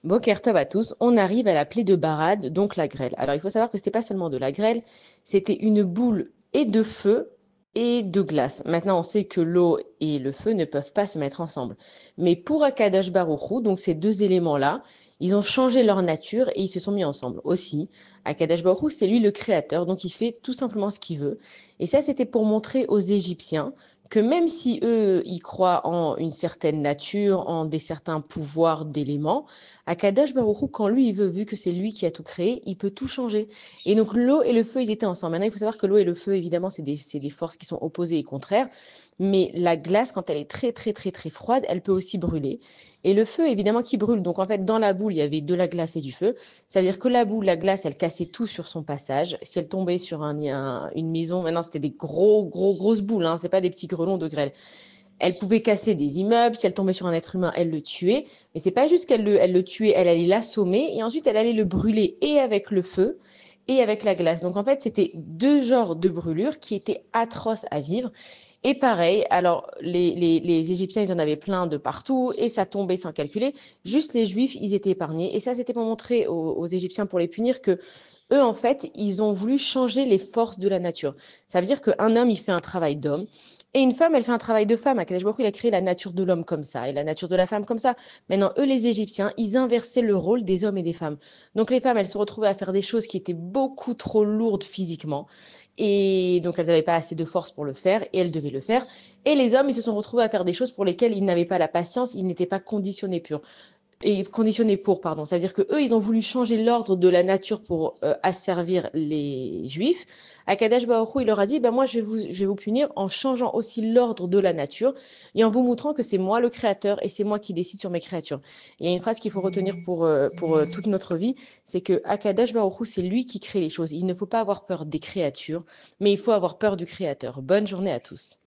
Boker Tov à tous, on arrive à la plaie de Barad, donc la grêle. Alors il faut savoir que c'était pas seulement de la grêle, c'était une boule et de feu et de glace. Maintenant on sait que l'eau et le feu ne peuvent pas se mettre ensemble. Mais pour Akadosh Baruch Hu, donc ces deux éléments-là, ils ont changé leur nature et ils se sont mis ensemble. Aussi, Akadosh Baruch Hu, c'est lui le créateur, donc il fait tout simplement ce qu'il veut. Et ça, c'était pour montrer aux Égyptiens que même si eux, ils croient en une certaine nature, en des certains pouvoirs d'éléments, Akadosh Baruch Hu, quand lui, il veut, vu que c'est lui qui a tout créé, il peut tout changer. Et donc, l'eau et le feu, ils étaient ensemble. Maintenant, il faut savoir que l'eau et le feu, évidemment, c'est des forces qui sont opposées et contraires. Mais la glace, quand elle est très, très, très, très froide, elle peut aussi brûler. Et le feu, évidemment, qui brûle. Donc, en fait, dans la boule, il y avait de la glace et du feu. Ça veut dire que la boule, la glace, elle cassait tout sur son passage. Si elle tombait sur une maison, maintenant, c'était des grosses boules, hein, c'est pas des petits grelons de grêle. Elle pouvait casser des immeubles, si elle tombait sur un être humain, elle le tuait. Mais c'est pas juste qu'elle le tuait, elle allait l'assommer et ensuite elle allait le brûler et avec le feu et avec la glace. Donc en fait, c'était deux genres de brûlures qui étaient atroces à vivre. Et pareil, alors les Égyptiens, ils en avaient plein de partout et ça tombait sans calculer. Juste les Juifs, ils étaient épargnés. Et ça, c'était pour montrer aux Égyptiens, pour les punir, que eux, en fait, ils ont voulu changer les forces de la nature. Ça veut dire qu'un homme, il fait un travail d'homme. Et une femme, elle fait un travail de femme. Akadosh Baruch Hu, il a créé la nature de l'homme comme ça et la nature de la femme comme ça. Maintenant, eux, les Égyptiens, ils inversaient le rôle des hommes et des femmes. Donc, les femmes, elles se retrouvaient à faire des choses qui étaient beaucoup trop lourdes physiquement. Et donc, elles n'avaient pas assez de force pour le faire et elles devaient le faire. Et les hommes, ils se sont retrouvés à faire des choses pour lesquelles ils n'avaient pas la patience, ils n'étaient pas conditionnés pour, pardon. C'est-à-dire que eux, ils ont voulu changer l'ordre de la nature pour asservir les Juifs. Akadosh Baruch Hu, il leur a dit, ben moi, je vais vous punir en changeant aussi l'ordre de la nature et en vous montrant que c'est moi le créateur et c'est moi qui décide sur mes créatures. Il y a une phrase qu'il faut retenir pour toute notre vie, c'est que Akadosh Baruch Hu, c'est lui qui crée les choses. Il ne faut pas avoir peur des créatures, mais il faut avoir peur du créateur. Bonne journée à tous.